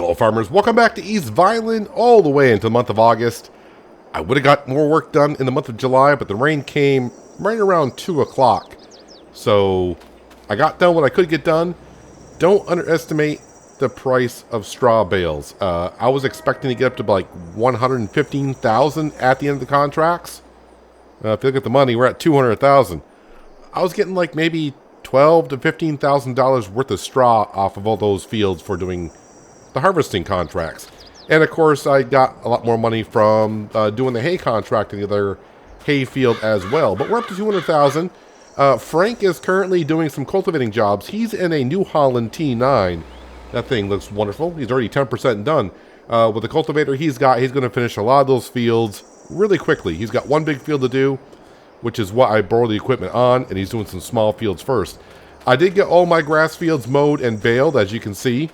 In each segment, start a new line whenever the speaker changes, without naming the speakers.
Hello farmers, welcome back to East Vineland all the way into the month of August. I would have got more work done in the month of July, but the rain came right around 2 o'clock. So I got done what I could get done. Don't underestimate the price of straw bales. I was expecting to get up to like 115,000 at the end of the contracts. If you look at the money, we're at 200,000. I was getting like maybe $12,000 to $15,000 worth of straw off of all those fields for doing the harvesting contracts. And of course I got a lot more money from doing the hay contract in the other hay field as well. But we're up to 200,000. Frank is currently doing some cultivating jobs. He's in a New Holland T9. That thing looks wonderful. He's already 10% done. With the cultivator he's got, he's going to finish a lot of those fields really quickly. He's got one big field to do, which is what I borrowed the equipment on, and he's doing some small fields first. I did get all my grass fields mowed and baled, as you can see.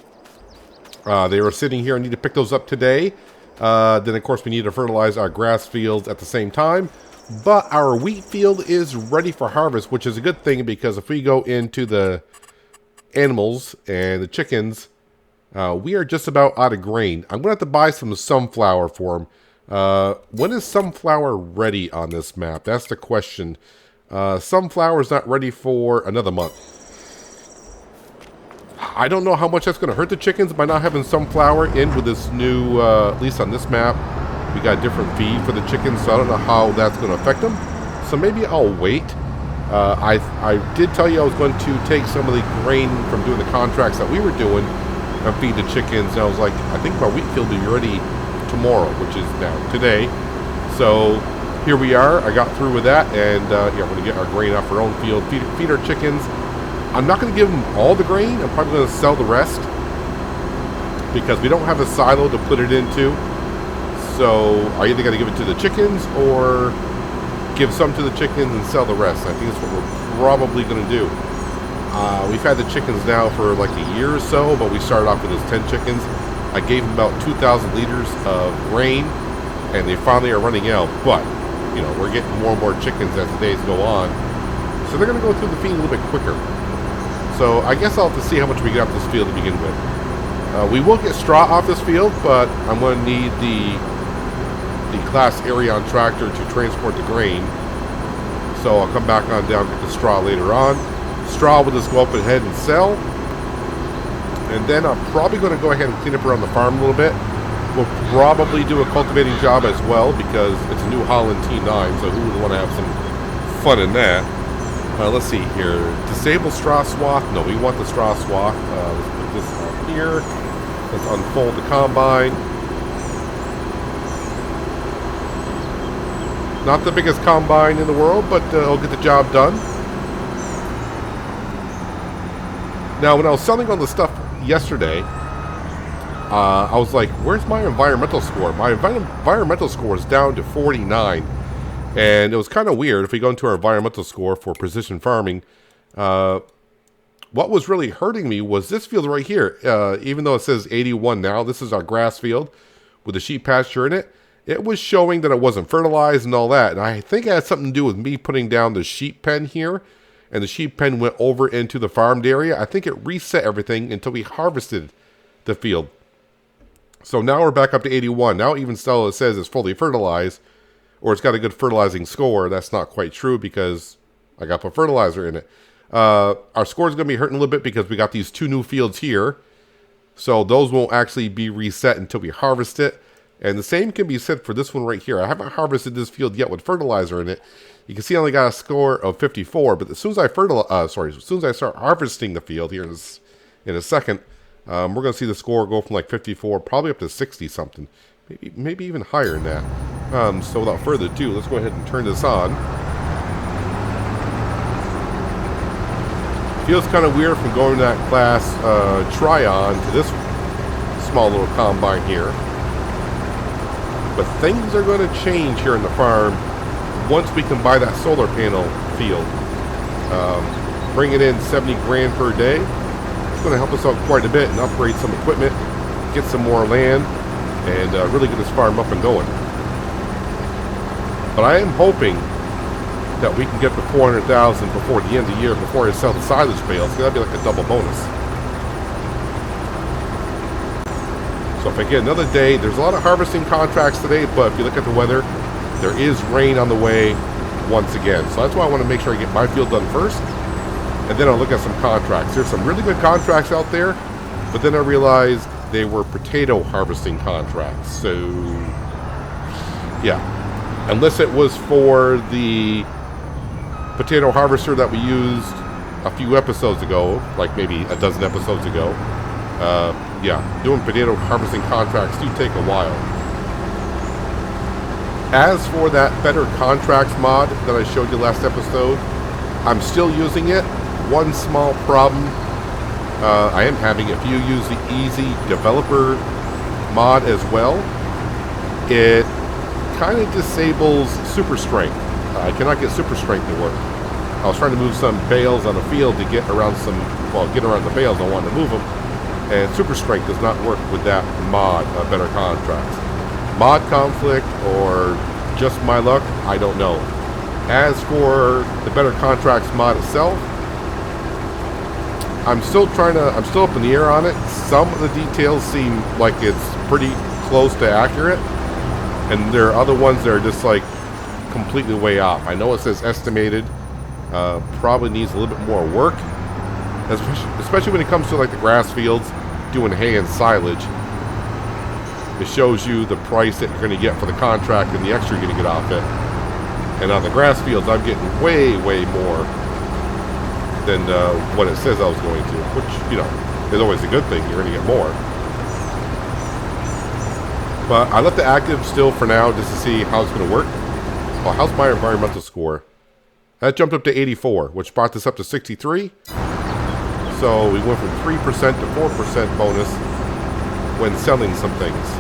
They were sitting here. I need to pick those up today. Then, of course, we need to fertilize our grass fields at the same time. But our wheat field is ready for harvest, which is a good thing because if we go into the animals and the chickens, we are just about out of grain. I'm going to have to buy some sunflower for them. When is sunflower ready on this map? That's the question. Sunflower is not ready for another month. I don't know how much that's going to hurt the chickens by not having sunflower in with this new, at least on this map, we got a different feed for the chickens, so I don't know how that's going to affect them. So maybe I'll wait. I did tell you I was going to take some of the grain from doing the contracts that we were doing and feed the chickens. And I was like, I think my wheat field will be ready tomorrow, which is now today. So here we are. I got through with that, and yeah, we're going to get our grain off our own field, feed our chickens. I'm not going to give them all the grain. I'm probably going to sell the rest because we don't have a silo to put it into. So I either got to give it to the chickens or give some to the chickens and sell the rest. I think that's what we're probably going to do. We've had the chickens now for like a year or so, but we started off with just 10 chickens. I gave them about 2,000 liters of grain, and they finally are running out. But, you know, we're getting more and more chickens as the days go on. So they're going to go through the feed a little bit quicker. So I guess I'll have to see how much we get off this field to begin with. We will get straw off this field, but I'm going to need the Class Arion tractor to transport the grain. So I'll come back on down and get the straw later on. Straw will just go up ahead and sell. And then I'm probably going to go ahead and clean up around the farm a little bit. We'll probably do a cultivating job as well because it's a New Holland T9, so who would want to have some fun in that? Let's see here. Disable straw swath. No, we want the straw swath. Let's put this on here. Let's unfold the combine. Not the biggest combine in the world, but it'll get the job done. Now, when I was selling all the stuff yesterday, I was like, where's my environmental score? My environmental score is down to 49. And it was kind of weird. If we go into our environmental score for precision farming, what was really hurting me was this field right here. Even though it says 81 now, this is our grass field with a sheep pasture in it. It was showing that it wasn't fertilized and all that. And I think it had something to do with me putting down the sheep pen here. And the sheep pen went over into the farmed area. I think it reset everything until we harvested the field. So now we're back up to 81. Now even still it says it's fully fertilized. Or it's got a good fertilizing score. That's not quite true because I got put fertilizer in it. Our score is going to be hurting a little bit because we got these two new fields here. So those won't actually be reset until we harvest it. And the same can be said for this one right here. I haven't harvested this field yet with fertilizer in it. You can see I only got a score of 54. But as soon as I as soon as I start harvesting the field here in a second, we're going to see the score go from like 54 probably up to 60 something. Maybe even higher than that. So without further ado, let's go ahead and turn this on. Feels kind of weird from going to that class Tryon to this small little combine here. But things are going to change here in the farm once we can buy that solar panel field. Bringing in 70 grand per day. It's going to help us out quite a bit and upgrade some equipment, get some more land, and really get this farm up and going. But I am hoping that we can get to 400,000 before the end of the year, before I sell the silage bales. That'd be like a double bonus. So if I get another day, there's a lot of harvesting contracts today, but if you look at the weather, there is rain on the way once again. So that's why I want to make sure I get my field done first, and then I'll look at some contracts. There's some really good contracts out there, but then I realized they were potato harvesting contracts. So yeah, unless it was for the potato harvester that we used a few episodes ago, like maybe a dozen episodes ago. Yeah, doing potato harvesting contracts do take a while. As for that Better Contracts mod that I showed you last episode, I'm still using it. One small problem I am having, if you use the Easy Developer mod as well, it kind of disables Super Strength. I cannot get Super Strength to work. I was trying to move some bales on the field to get around get around the bales. I wanted to move them, and Super Strength does not work with that mod, Better Contracts. Mod conflict or just my luck, I don't know. As for the Better Contracts mod itself, I'm still up in the air on it. Some of the details seem like it's pretty close to accurate, and there are other ones that are just like completely way off. I know it says estimated, probably needs a little bit more work, especially when it comes to like the grass fields, doing hay and silage. It shows you the price that you're going to get for the contract and the extra you're going to get off it. And on the grass fields, I'm getting way more than what it says I was going to, which, you know, is always a good thing. You're going to get more. But I left the active still for now just to see how it's going to work. Well, how's my environmental score? That jumped up to 84, which brought this up to 63. So we went from 3% to 4% bonus when selling some things.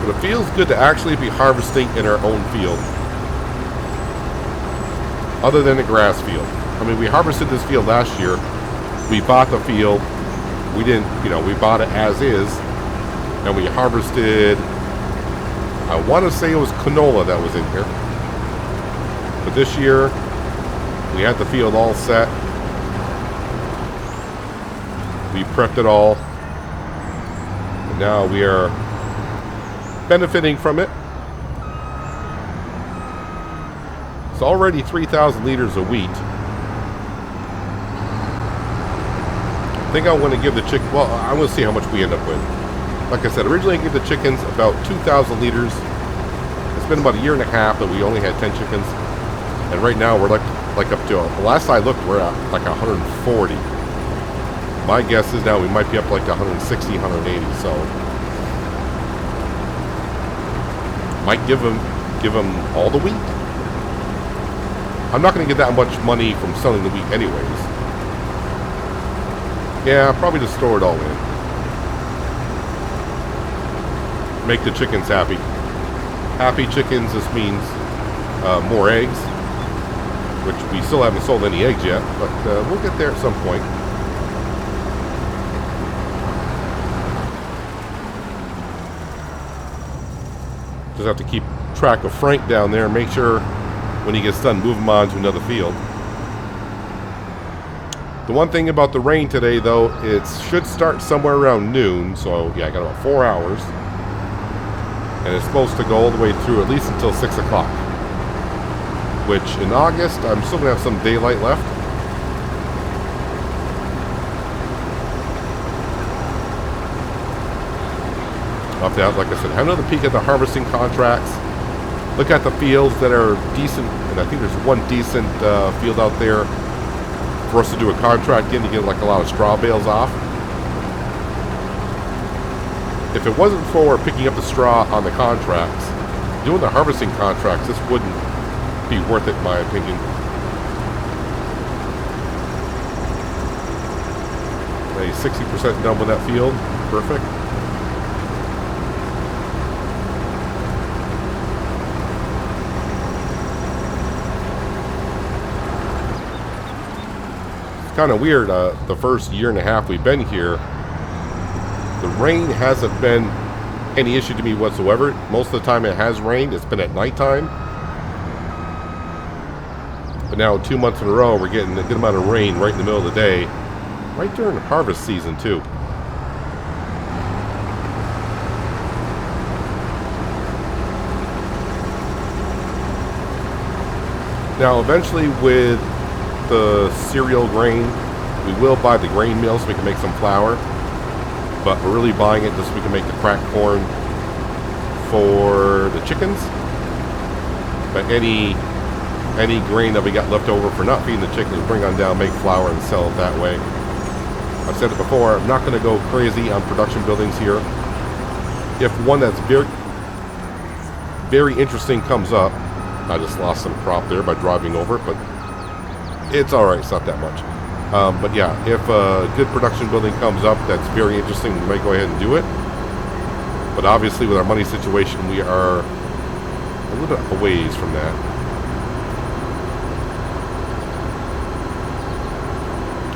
But it feels good to actually be harvesting in our own field, other than the grass field. I mean, we harvested this field last year. We bought the field. We didn't, you know, we bought it as is, and we harvested, I want to say it was canola that was in here. But this year, we had the field all set. We prepped it all. And now we are benefiting from it. It's already 3,000 liters of wheat. I think I want to give the chicken, well, I'm going to see how much we end up with. Like I said, originally I gave the chickens about 2,000 liters. It's been about a year and a half that we only had 10 chickens. And right now we're like up to, last I looked, we're at like 140. My guess is now we might be up like 160, 180, so. Might give them all the wheat. I'm not going to get that much money from selling the wheat anyways. Yeah, I'll probably just throw it all in. Make the chickens happy. Happy chickens just means more eggs, which we still haven't sold any eggs yet, but we'll get there at some point. Just have to keep track of Frank down there and make sure when he gets done, move him on to another field. The one thing about the rain today, though, it should start somewhere around noon, so yeah, I got about 4 hours. And it's supposed to go all the way through at least until 6 o'clock. Which, in August, I'm still going to have some daylight left. I'll have to have, like I said, have another peek at the harvesting contracts. Look at the fields that are decent, and I think there's one decent field out there for us to do a contract in to get like a lot of straw bales off. If it wasn't for picking up the straw on the contracts, doing the harvesting contracts, this wouldn't be worth it in my opinion. A 60% done with that field. Perfect. Kind of weird, the first year and a half we've been here, the rain hasn't been any issue to me whatsoever. Most of the time it has rained, it's been at nighttime. But now 2 months in a row we're getting a good amount of rain right in the middle of the day. Right during harvest season, too. Now, eventually, with the cereal grain, we will buy the grain mill so we can make some flour. But we're really buying it just so we can make the cracked corn for the chickens. But any grain that we got left over for not feeding the chickens, bring on down, make flour, and sell it that way. I've said it before, I'm not going to go crazy on production buildings here. If one that's very, very interesting comes up, I just lost some crop there by driving over it, but it's alright, it's not that much. But yeah, if a good production building comes up that's very interesting, we may go ahead and do it. But obviously with our money situation, we are a little bit a ways from that.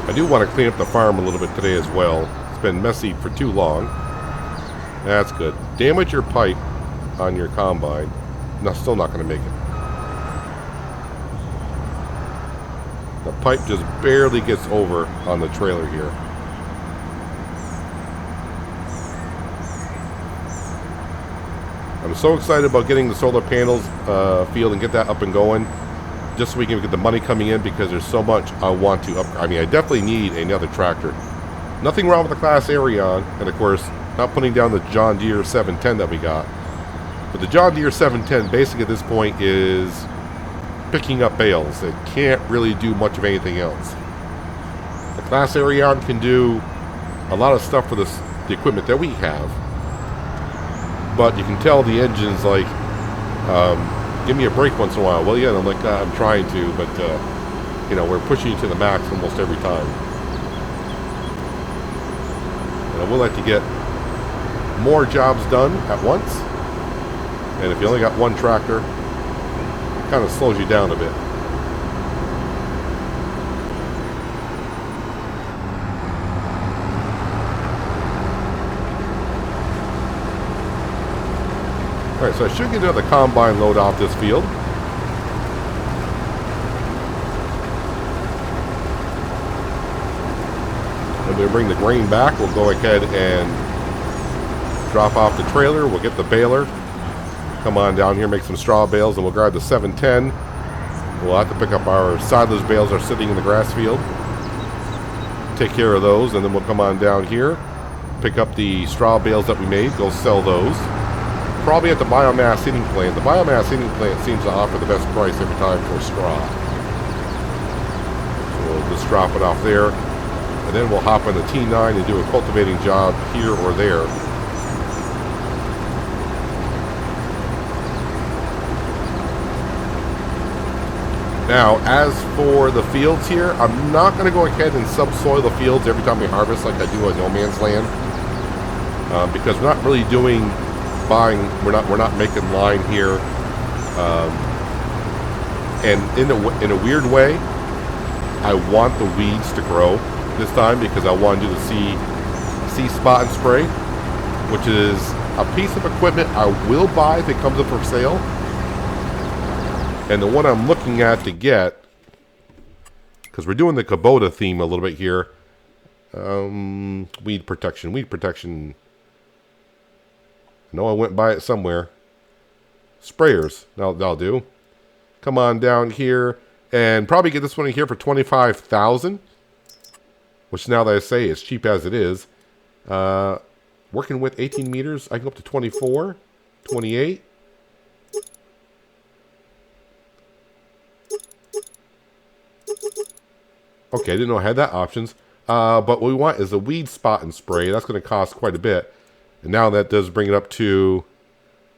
I do want to clean up the farm a little bit today as well. It's been messy for too long. That's good. Damage your pipe on your combine. No, still not going to make it. The pipe just barely gets over on the trailer here. I'm so excited about getting the solar panels field and get that up and going, just so we can get the money coming in, because there's so much I want to upgrade. I mean, I definitely need another tractor. Nothing wrong with the Class Arion, and of course, not putting down the John Deere 710 that we got. But the John Deere 710 basically at this point is picking up bales. It can't really do much of anything else. The Class Arion can do a lot of stuff for the equipment that we have, but you can tell the engine's like, give me a break once in a while. Well, yeah, and I'm like, I'm trying to, but you know, we're pushing you to the max almost every time. And I would like to get more jobs done at once. And if you only got one tractor, it kind of slows you down a bit. Alright, so I should get another combine load off this field. And we'll bring the grain back. We'll go ahead and drop off the trailer. We'll get the baler. Come on down here, make some straw bales, and we'll grab the 710. We'll have to pick up our silage bales are sitting in the grass field. Take care of those, and then we'll come on down here, pick up the straw bales that we made, go sell those. Probably at the biomass heating plant. The biomass heating plant seems to offer the best price every time for straw. So we'll just drop it off there, and then we'll hop on the T9 and do a cultivating job here or there. Now, as for the fields here, I'm not going to go ahead and subsoil the fields every time we harvest like I do at No Man's Land, because we're not really doing buying. We're not making line here, and in a weird way, I want the weeds to grow this time because I want to do the C spot and spray, which is a piece of equipment I will buy if it comes up for sale. And the one I'm looking at to get, because we're doing the Kubota theme a little bit here, weed protection. No, I went by it somewhere. Sprayers, that'll do. Come on down here, and probably get this one in here for $25,000, which now that I say, as cheap as it is, working with 18 meters, I can go up to 24, 28. Okay, I didn't know I had that options. But what we want is a weed spot and spray. That's going to cost quite a bit. And now that does bring it up to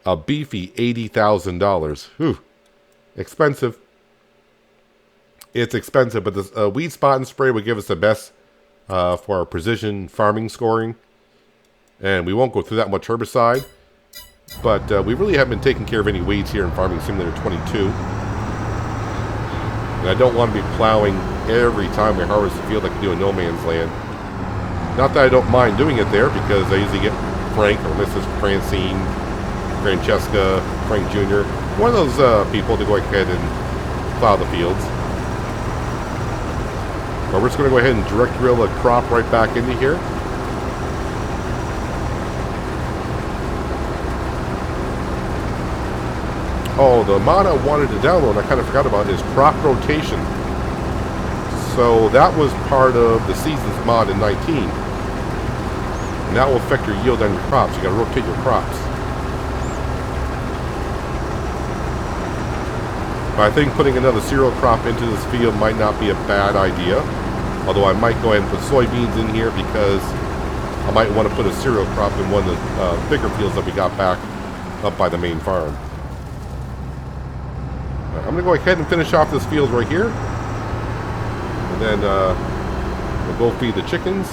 a beefy $80,000. Whew. Expensive. It's expensive, but this weed spot and spray would give us the best for our precision farming scoring. And we won't go through that much herbicide. But we really haven't been taking care of any weeds here in Farming Simulator 22. And I don't want to be plowing every time we harvest the field like we do in No Man's Land. Not that I don't mind doing it there, because I usually get Frank or Mrs. Francine, Francesca, Frank Jr., one of those people to go ahead and plow the fields. But we're just going to go ahead and direct drill a crop right back into here. Oh, the mod I wanted to download, I kind of forgot about, is crop rotation. So that was part of the seasons mod in 19. And that will affect your yield on your crops. You got to rotate your crops. But I think putting another cereal crop into this field might not be a bad idea. Although I might go ahead and put soybeans in here because I might want to put a cereal crop in one of the bigger fields that we got back up by the main farm. I'm going to go ahead and finish off this field right here. And then we'll go feed the chickens.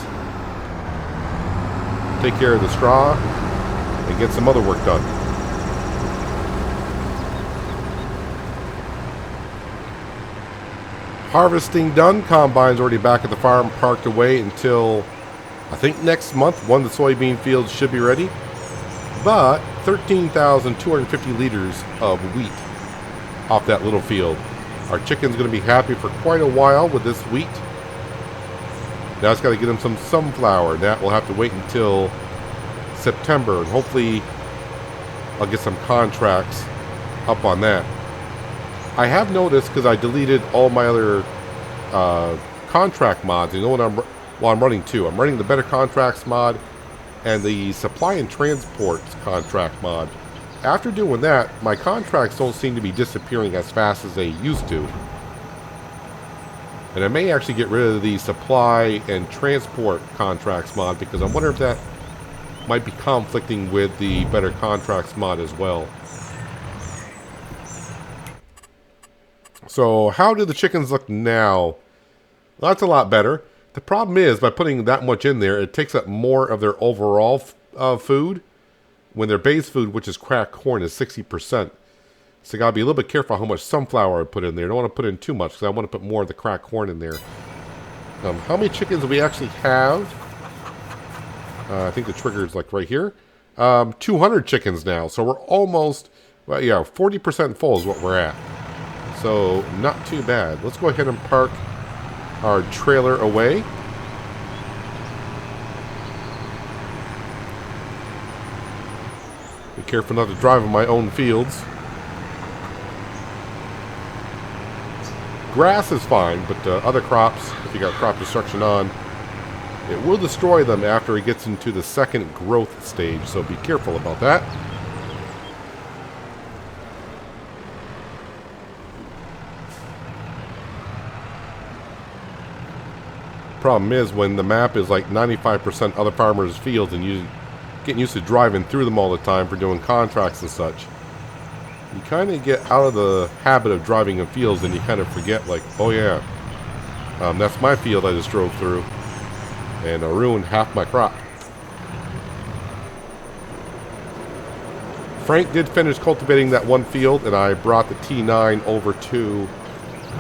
Take care of the straw. And get some other work done. Harvesting done. Combine's already back at the farm, parked away until I think next month. One of the soybean fields should be ready. But 13,250 liters of wheat off that little field. Our chicken's going to be happy for quite a while with this wheat. Now it's got to get them some sunflower. That will have to wait until September, and hopefully I'll get some contracts up on that. I have noticed, because I deleted all my other contract mods. You know what I'm running two. I'm running the Better Contracts mod and the Supply and Transports contract mod. After doing that, my contracts don't seem to be disappearing as fast as they used to. And I may actually get rid of the Supply and Transport contracts mod, because I'm wondering if that might be conflicting with the Better Contracts mod as well. So how do the chickens look now? Well, that's a lot better. The problem is, by putting that much in there, it takes up more of their overall food, when their base food, which is cracked corn, is 60%. So you gotta be a little bit careful how much sunflower I put in there. I don't want to put in too much, because I want to put more of the cracked corn in there. How many chickens do we actually have? I think the trigger is like right here. 200 chickens now. So we're almost, well, yeah, 40% full is what we're at. So not too bad. Let's go ahead and park our trailer away. Be careful not to drive in my own fields. Grass is fine, but other crops, if you got crop destruction on, it will destroy them after it gets into the second growth stage, so be careful about that. Problem is, when the map is like 95% other farmers' fields and you getting used to driving through them all the time for doing contracts and such, you kind of get out of the habit of driving in fields, and you kind of forget, like, oh yeah, that's my field I just drove through, and I ruined half my crop. Frank did finish cultivating that one field, and I brought the T9 over to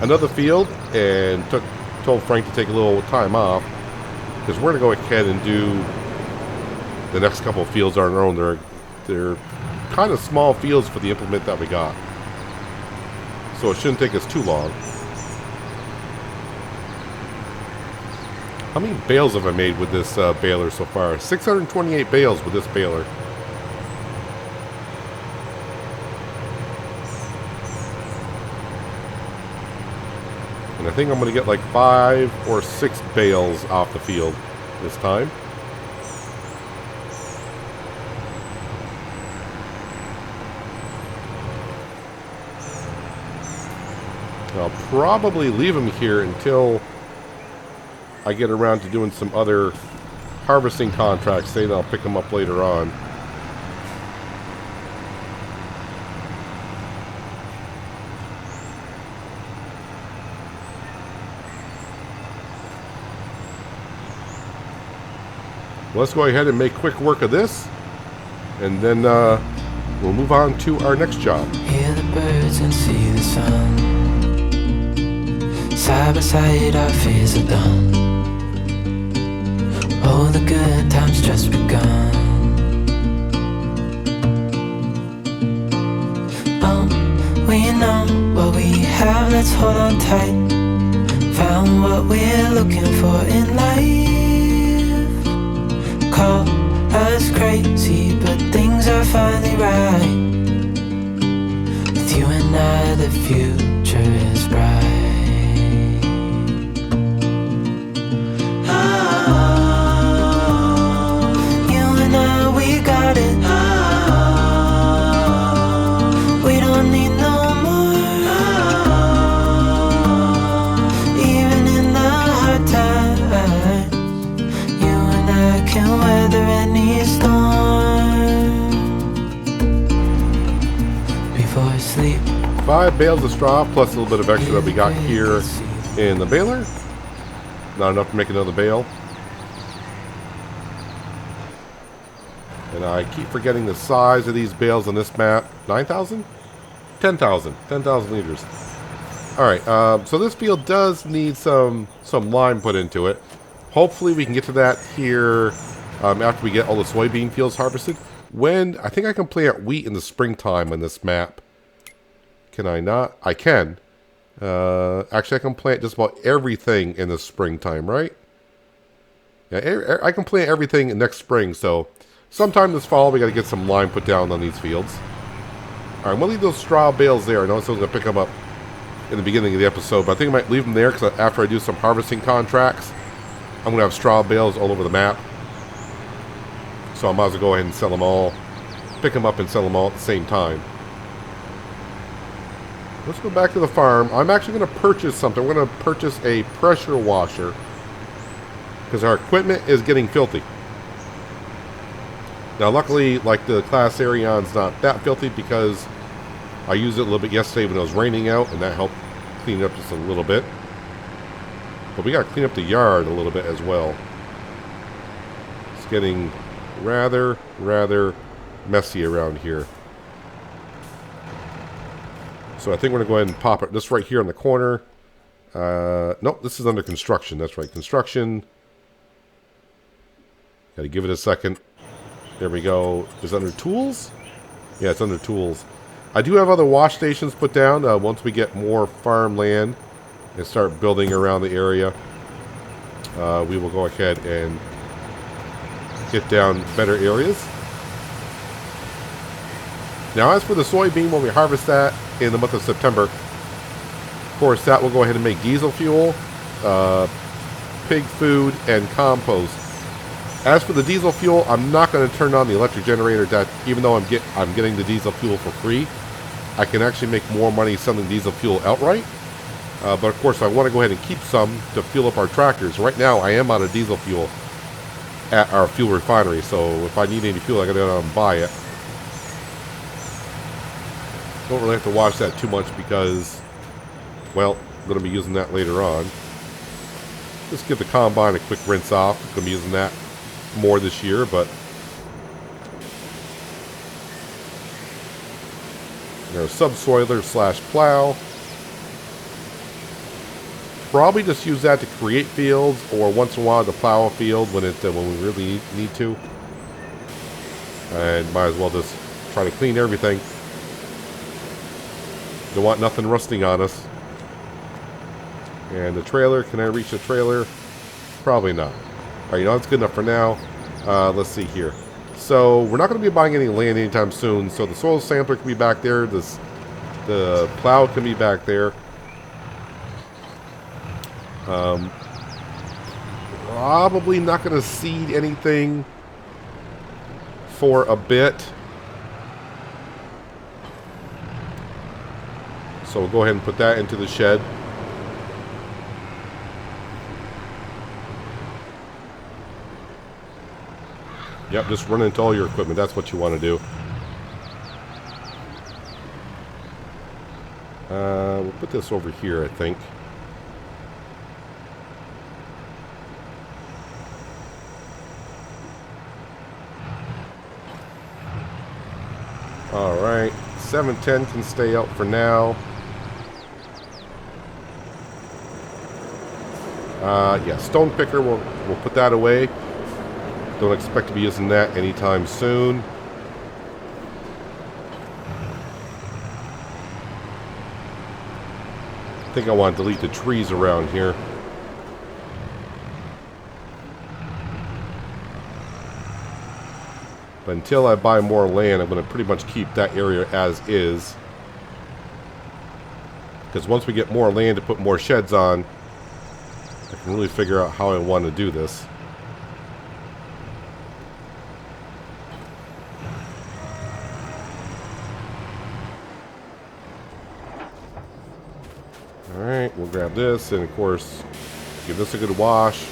another field and told Frank to take a little time off, because we're going to go ahead and do the next couple of fields on our own. They're kind of small fields for the implement that we got, so it shouldn't take us too long. How many bales have I made with this baler so far? 628 bales with this baler. And I think I'm going to get like 5 or 6 bales off the field this time. I'll probably leave them here until I get around to doing some other harvesting contracts. Say that I'll pick them up later on. Let's go ahead and make quick work of this, and then we'll move on to our next job.
Hear the birds and see the sun. Side by side our fears are done. Oh, the good times just begun. Oh, we know what we have, let's hold on tight. found what we're looking for in life. Call us crazy, but things are finally right. With you and I, the future is bright. You and I, we got it. We don't need no more. Even in the hard times, you and I can weather any storm. Before I sleep,
5 bales of straw plus a little bit of extra that we got here in the baler. Not enough to make another bale. And I keep forgetting the size of these bales on this map. 9,000? 10,000. 10,000 liters. Alright, so this field does need some lime put into it. Hopefully we can get to that here after we get all the soybean fields harvested. I think I can plant wheat in the springtime on this map. Can I not? I can. Actually, I can plant just about everything in the springtime, right? Yeah, I can plant everything next spring, so sometime this fall we got to get some lime put down on these fields. Alright, I'm going to leave those straw bales there. I know I was going to pick them up in the beginning of the episode, but I think I might leave them there because after I do some harvesting contracts, I'm going to have straw bales all over the map. So I might as well go ahead and sell them all, pick them up and sell them all at the same time. Let's go back to the farm. I'm actually going to purchase something. We're going to purchase a pressure washer because our equipment is getting filthy. Now, luckily, like the Class Arion's not that filthy because I used it a little bit yesterday when it was raining out, and that helped clean it up just a little bit. But we got to clean up the yard a little bit as well. It's getting rather messy around here. So I think we're going to go ahead and pop it. This right here in the corner. Nope, this is under construction. That's right, construction. Got to give it a second. There we go. Is it under tools? Yeah, it's under tools. I do have other wash stations put down once we get more farmland and start building around the area. We will go ahead and get down better areas. Now, as for the soybean, when we harvest that in the month of September, of course, that will go ahead and make diesel fuel, pig food, and compost. As for the diesel fuel, I'm not going to turn on the electric generator. That even though I'm getting the diesel fuel for free, I can actually make more money selling diesel fuel outright. But of course, I want to go ahead and keep some to fuel up our tractors. Right now, I am out of diesel fuel at our fuel refinery, so if I need any fuel, I got to go out and buy it. Don't really have to wash that too much because, well, I'm going to be using that later on. Just give the combine a quick rinse off. I'm going to be using that more this year, but there's subsoiler / plow. Probably just use that to create fields, or once in a while to plow a field when we really need to. And might as well just try to clean everything. Don't want nothing rusting on us. And the trailer, can I reach the trailer? Probably not. Alright, that's good enough for now. Let's see here. So, we're not going to be buying any land anytime soon, so the soil sampler can be back there. The plow can be back there. Probably not going to seed anything for a bit. So we'll go ahead and put that into the shed. Yep, just run into all your equipment. That's what you want to do. We'll put this over here, I think. Alright, 710 can stay out for now. Yeah, stone picker, we'll put that away. Don't expect to be using that anytime soon. I think I want to delete the trees around here. But until I buy more land, I'm going to pretty much keep that area as is. Because once we get more land to put more sheds on, I can really figure out how I want to do this. Alright, we'll grab this and of course give this a good wash.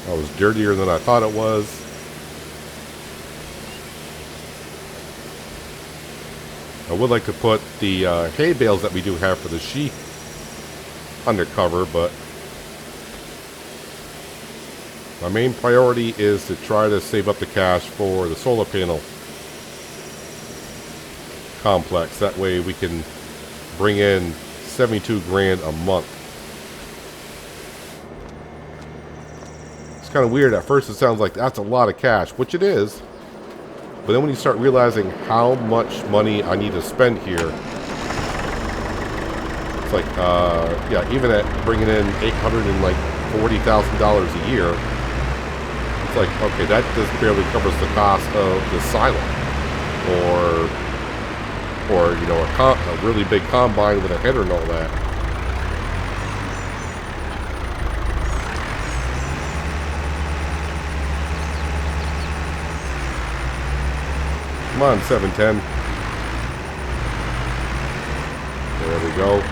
That was dirtier than I thought it was. I would like to put the hay bales that we do have for the sheep under cover, but my main priority is to try to save up the cash for the solar panel complex. That way we can bring in 72 grand a month. It's kind of weird. At first it sounds like that's a lot of cash, which it is. But then when you start realizing how much money I need to spend here, it's like, yeah, even at bringing in $840,000 a year, it's like, okay, that just barely covers the cost of the silo, or you know, a really big combine with a header and all that. Come on, 710. There we go.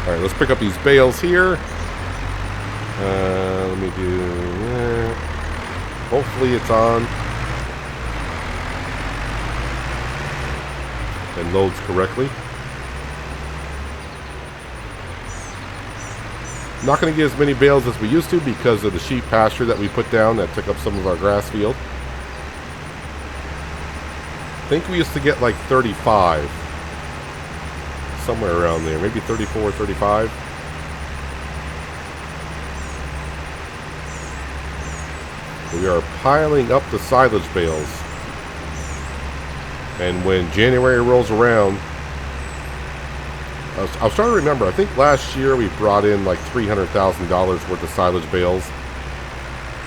All right, let's pick up these bales here. Let me do that. Hopefully it's on and loads correctly. I'm not going to get as many bales as we used to because of the sheep pasture that we put down that took up some of our grass field. I think we used to get like 35. Somewhere around there. Maybe 34, 35. We are piling up the silage bales. And when January rolls around, I was trying to remember, I think last year we brought in like $300,000 worth of silage bales.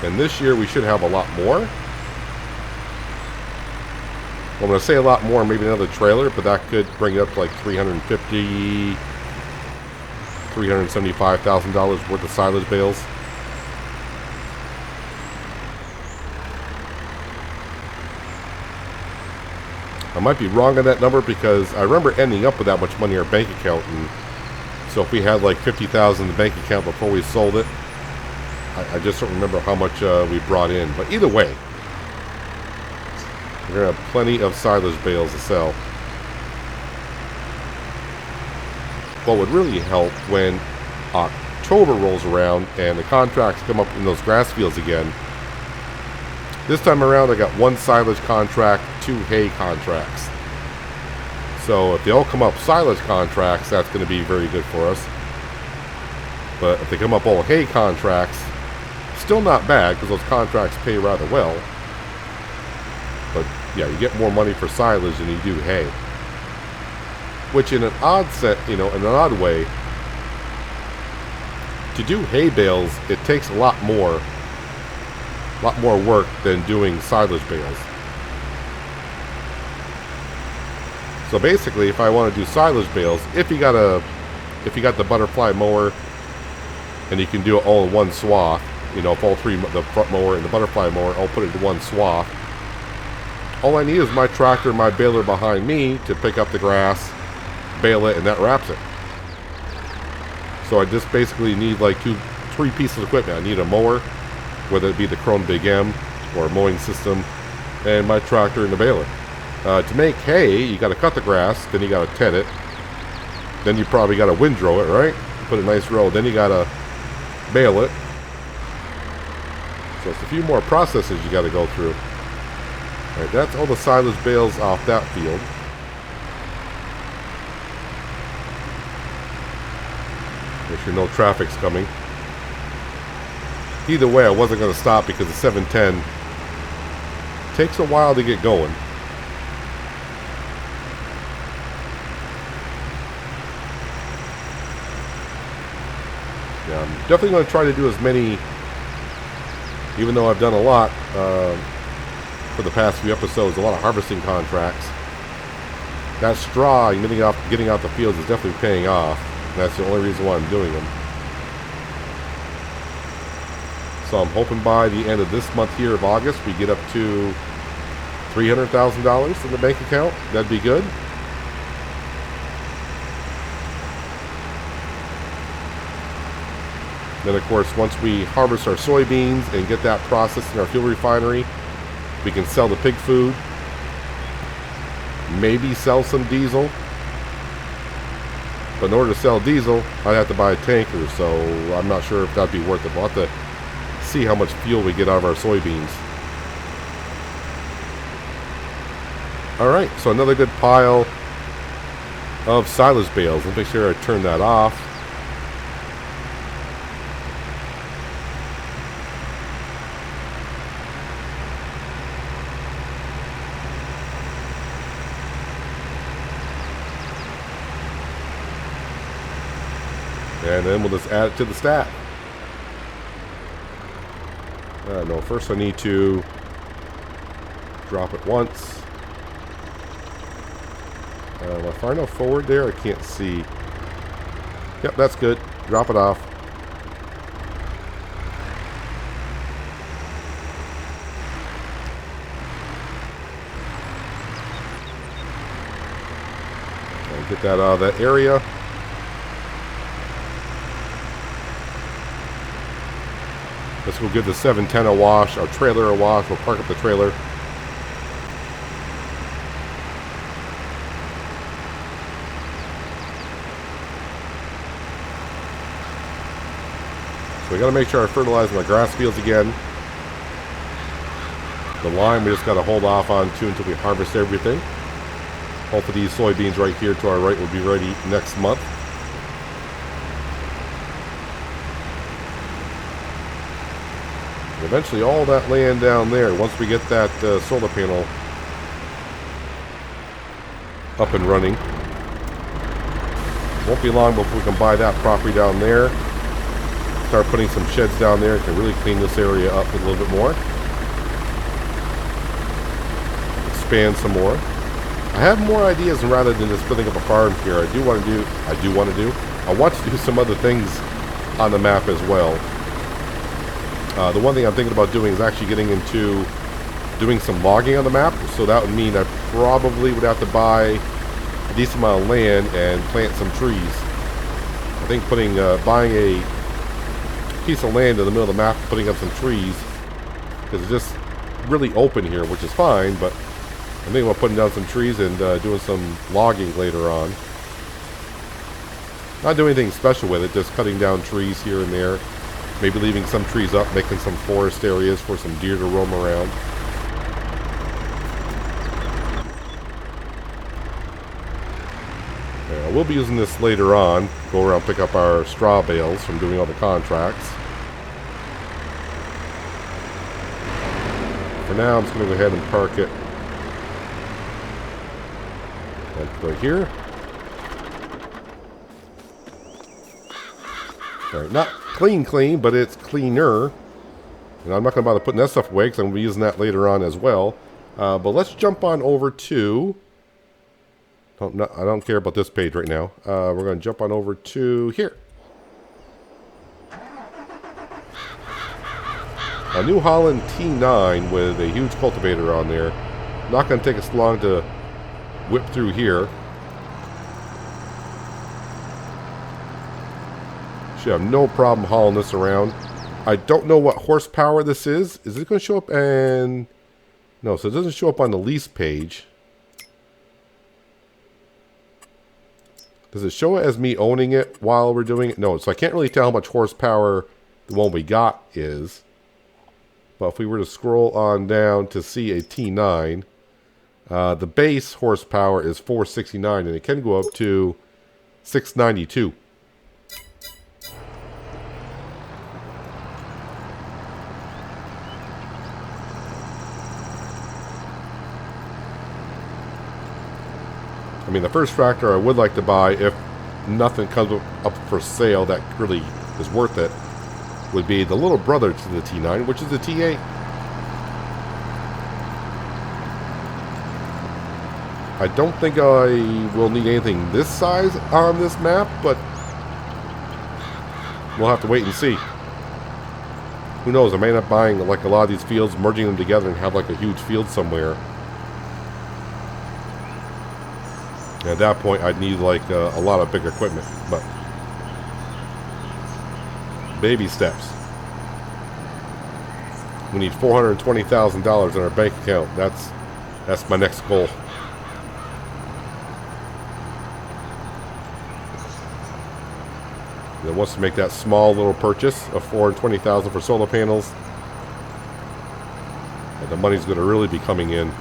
And this year we should have a lot more. Well, I'm going to say a lot more, maybe another trailer, but that could bring it up to like $350,000, $375,000 worth of silage bales. I might be wrong on that number because I remember ending up with that much money in our bank account, and so if we had like $50,000 in the bank account before we sold it, I just don't remember how much we brought in. But either way, we're going to have plenty of silage bales to sell. What would really help when October rolls around and the contracts come up in those grass fields again. This time around I got 1 silage contract, 2 hay contracts. So if they all come up silage contracts, that's going to be very good for us. But if they come up all hay contracts, still not bad because those contracts pay rather well. But yeah, you get more money for silage than you do hay. Which in an odd set, you know, in an odd way, to do hay bales, it takes a lot more work than doing silage bales. So basically, if I want to do silage bales, if you got the butterfly mower and you can do it all in one swath, you know, if all three, the front mower and the butterfly mower, all put it in one swath, all I need is my tractor and my baler behind me to pick up the grass, bale it, and that wraps it. So I just basically need like 3 pieces of equipment. I need a mower, whether it be the Krone Big M or a mowing system, and my tractor and the baler. To make hay, you got to cut the grass, then you got to ted it, then you probably got to windrow it, right? Put a nice row, then you got to bale it. So it's a few more processes you got to go through. All right, that's all the silage bales off that field. Make sure no traffic's coming. either way, I wasn't going to stop because the 710 takes a while to get going. Yeah, I'm definitely going to try to do as many, even though I've done a lot for the past few episodes, a lot of harvesting contracts. That straw and getting out the fields is definitely paying off. That's the only reason why I'm doing them. So I'm hoping by the end of this month here of August, we get up to $300,000 in the bank account. That'd be good. Then, of course, once we harvest our soybeans and get that processed in our fuel refinery, we can sell the pig food. Maybe sell some diesel. But in order to sell diesel, I'd have to buy a tanker, so I'm not sure if that'd be worth it. We'll have to see how much fuel we get out of our soybeans. Alright, so another good pile of silage bales. Let's make sure I turn that off. And then we'll just add it to the stack. No, first I need to drop it once. Am I far enough forward there? I can't see. Yep, that's good. Drop it off. And get that out of that area. Let's go give the 710 a wash, our trailer a wash. We'll park up the trailer. So we got to make sure I fertilize my grass fields again. The lime we just got to hold off on too until we harvest everything. Hopefully these soybeans right here to our right will be ready next month. Eventually all that land down there, once we get that solar panel up and running, won't be long before we can buy that property down there, start putting some sheds down there, and can really clean this area up a little bit more, expand some more. I have more ideas, and rather than just building up a farm here, I want to do some other things on the map as well. The one thing I'm thinking about doing is actually getting into doing some logging on the map. So that would mean I probably would have to buy a decent amount of land and plant some trees. I think buying a piece of land in the middle of the map, putting up some trees, because it's just really open here, which is fine, but I'm thinking about putting down some trees and doing some logging later on. Not doing anything special with it, just cutting down trees here and there. Maybe leaving some trees up, making some forest areas for some deer to roam around. Yeah, we'll be using this later on. Go around, pick up our straw bales from doing all the contracts. For now, I'm just going to go ahead and park it right here. Alright, not clean, but it's cleaner. And I'm not going to bother putting that stuff away because I'm going to be using that later on as well. But let's jump on over to... I don't care about this page right now. We're going to jump on over to here. A New Holland T9 with a huge cultivator on there. Not going to take us long to whip through here. Should have no problem hauling this around. I don't know what horsepower this is. Is it going to show up and... No, so it doesn't show up on the lease page. Does it show it as me owning it while we're doing it? No, so I can't really tell how much horsepower the one we got is. But if we were to scroll on down to see a T9, the base horsepower is 469, and it can go up to 692. I mean, the first tractor I would like to buy, if nothing comes up for sale that really is worth it, would be the little brother to the T9, which is the T8. I don't think I will need anything this size on this map, but we'll have to wait and see. Who knows, I may end up buying like a lot of these fields, merging them together and have like a huge field somewhere. And at that point, I'd need like a lot of big equipment, but baby steps. We need $420,000 in our bank account. That's my next goal. Then wants to make that small little purchase of $420,000 for solar panels, and the money's going to really be coming in.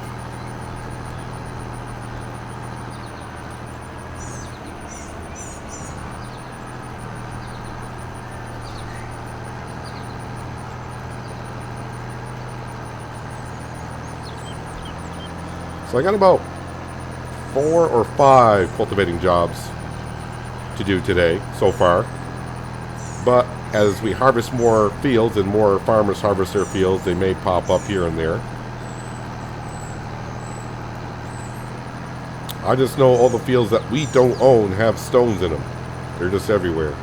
So I got about 4 or 5 cultivating jobs to do today so far. But as we harvest more fields and more farmers harvest their fields, they may pop up here and there. I just know all the fields that we don't own have stones in them. They're just everywhere.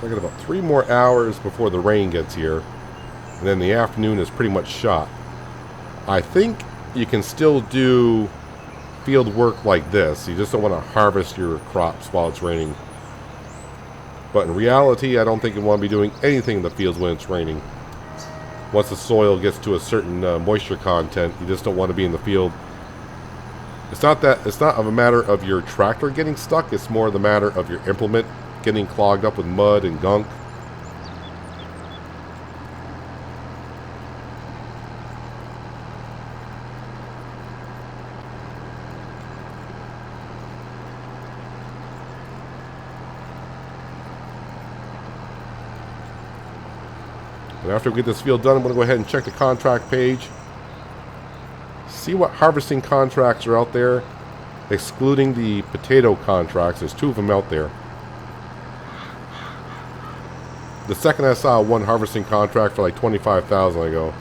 So I got about 3 more hours before the rain gets here, and then the afternoon is pretty much shot. I think you can still do field work like this. You just don't want to harvest your crops while it's raining. But in reality, I don't think you want to be doing anything in the fields when it's raining. Once the soil gets to a certain moisture content, you just don't want to be in the field. It's not of a matter of your tractor getting stuck, it's more the matter of your implement getting clogged up with mud and gunk. And after we get this field done, I'm going to go ahead and check the contract page. See what harvesting contracts are out there, excluding the potato contracts. There's 2 of them out there. The second I saw one harvesting contract for like $25,000, I go,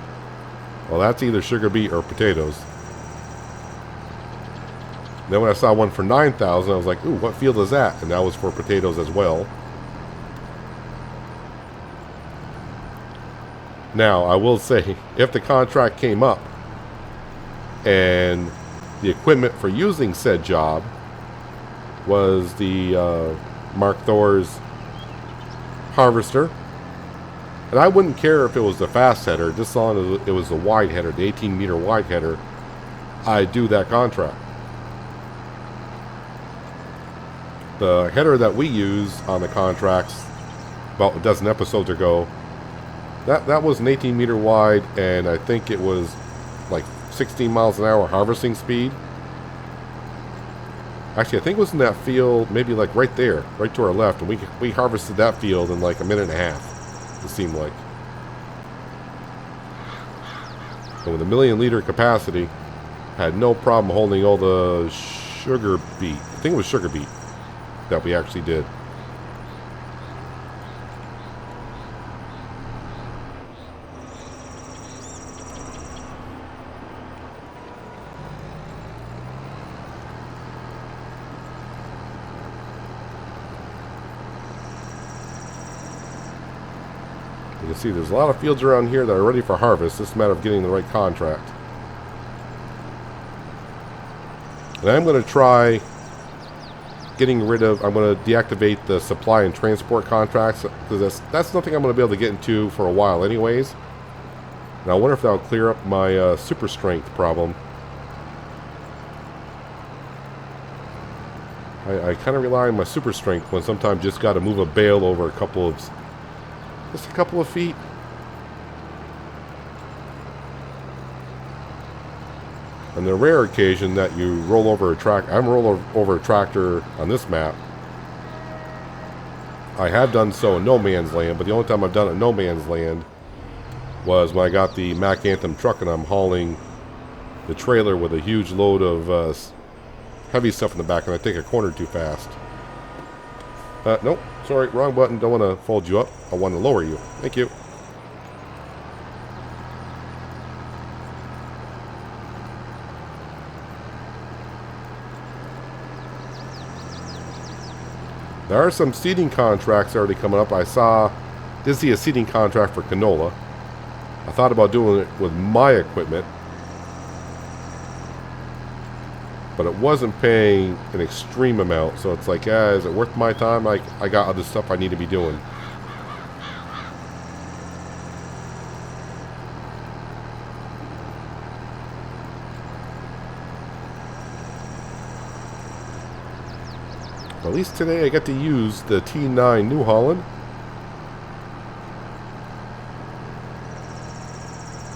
well, that's either sugar beet or potatoes. Then when I saw one for $9,000, I was like, ooh, what field is that? And that was for potatoes as well. Now, I will say, if the contract came up and the equipment for using said job was the Mark Thor's harvester, and I wouldn't care if it was the fast header, just as long as it was the wide header, the 18-meter wide header, I'd do that contract. The header that we use on the contracts about a dozen episodes ago, that was an 18-meter wide, and I think it was like 16 miles an hour harvesting speed. Actually, I think it was in that field, maybe like right there, right to our left, and we harvested that field in like a minute and a half, it seemed like. And with a 1 million liter capacity, had no problem holding all the sugar beet. I think it was sugar beet that we actually did. You can see there's a lot of fields around here that are ready for harvest. It's a matter of getting the right contract. And I'm going to try getting rid of, I'm going to deactivate the supply and transport contracts, because that's nothing I'm going to be able to get into for a while anyways. And I wonder if that'll clear up my super strength problem. I kind of rely on my super strength when sometimes just got to move a bale over just a couple of feet. On the rare occasion that you roll over a tractor, I'm rolling over a tractor on this map. I have done so in No Man's Land, but the only time I've done it in No Man's Land was when I got the Mac Anthem truck and I'm hauling the trailer with a huge load of heavy stuff in the back, and I take a corner too fast. Nope, sorry, wrong button. Don't want to fold you up. I want to lower you. Thank you. There are some seeding contracts already coming up. I did see a seeding contract for canola. I thought about doing it with my equipment, but it wasn't paying an extreme amount. So it's like, is it worth my time? I got other stuff I need to be doing. At least today I get to use the T9 New Holland.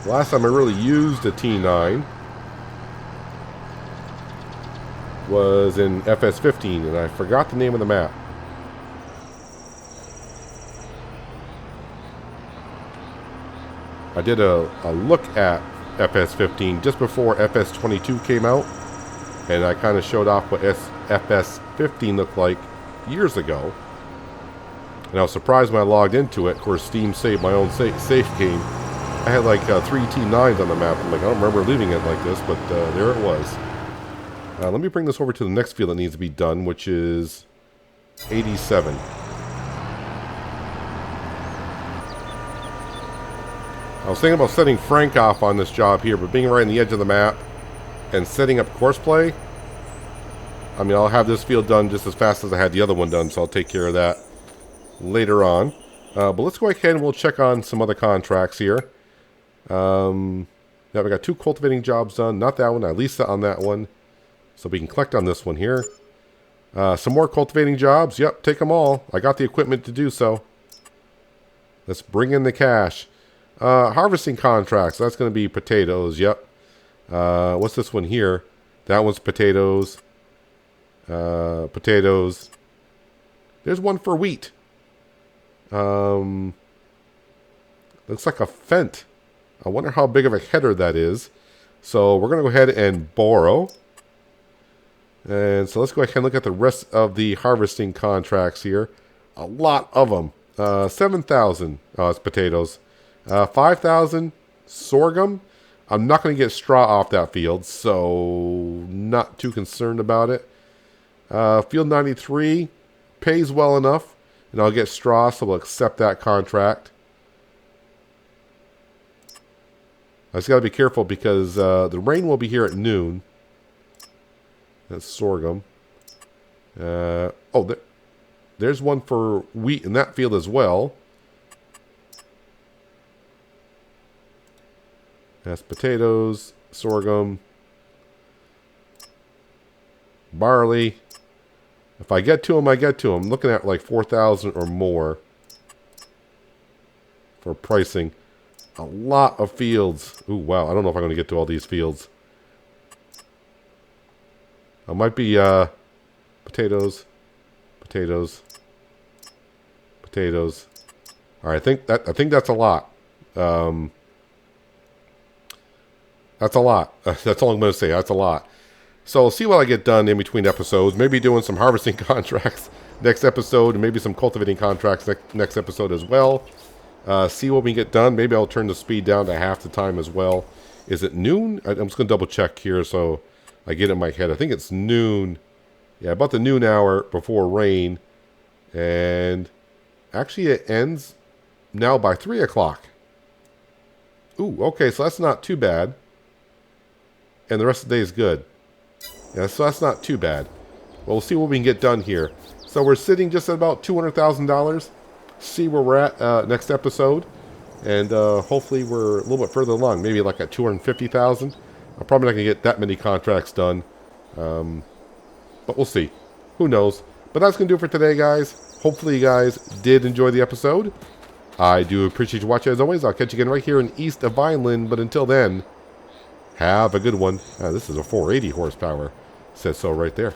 Last time I really used the T9 was in FS15, and I forgot the name of the map. I did a look at FS15 just before FS22 came out, and I kind of showed off what FS15 looked like years ago. And I was surprised when I logged into it. Of course, Steam saved my own safe game. I had like 3 T9s on the map. I'm like, I don't remember leaving it like this, but there it was. Let me bring this over to the next field that needs to be done, which is 87. I was thinking about setting Frank off on this job here, but being right on the edge of the map and setting up course play, I mean, I'll have this field done just as fast as I had the other one done, so I'll take care of that later on. But let's go ahead and we'll check on some other contracts here. Now we got 2 cultivating jobs done. Not that one. I leased it on that one. So we can collect on this one here. Some more cultivating jobs. Yep, take them all. I got the equipment to do so. Let's bring in the cash. Harvesting contracts. That's going to be potatoes. Yep. What's this one here? That one's potatoes. Potatoes. There's one for wheat. Looks like a Fent. I wonder how big of a header that is. So we're going to go ahead and borrow. And so let's go ahead and look at the rest of the harvesting contracts here. A lot of them. 7,000. Oh, it's potatoes. 5,000 sorghum. I'm not going to get straw off that field, so not too concerned about it. Field 93 pays well enough, and I'll get straw, so we'll accept that contract. I just got to be careful because the rain will be here at noon. That's sorghum. There's one for wheat in that field as well. That's potatoes, sorghum, barley. If I get to them, I get to them. I'm looking at like 4,000 or more for pricing. A lot of fields. Ooh, wow. I don't know if I'm going to get to all these fields. It might be potatoes, potatoes, potatoes. All right, I think that's a lot. That's a lot. That's all I'm going to say. That's a lot. So we'll see what I get done in between episodes. Maybe doing some harvesting contracts next episode, and maybe some cultivating contracts next episode as well. See what we can get done. Maybe I'll turn the speed down to half the time as well. Is it noon? I'm just going to double check here so I get it in my head. I think it's noon. Yeah, about the noon hour before rain. And actually it ends now by 3 o'clock. Ooh, okay, so that's not too bad. And the rest of the day is good. Yeah, so that's not too bad. Well, we'll see what we can get done here. So we're sitting just at about $200,000. See where we're at next episode. And hopefully we're a little bit further along. Maybe like at 250,000. I'm probably not going to get that many contracts done. But we'll see. Who knows? But that's going to do it for today, guys. Hopefully you guys did enjoy the episode. I do appreciate you watching as always. I'll catch you again right here in east of Vineland. But until then, Have a good one. This is a 480 horsepower. Says so right there.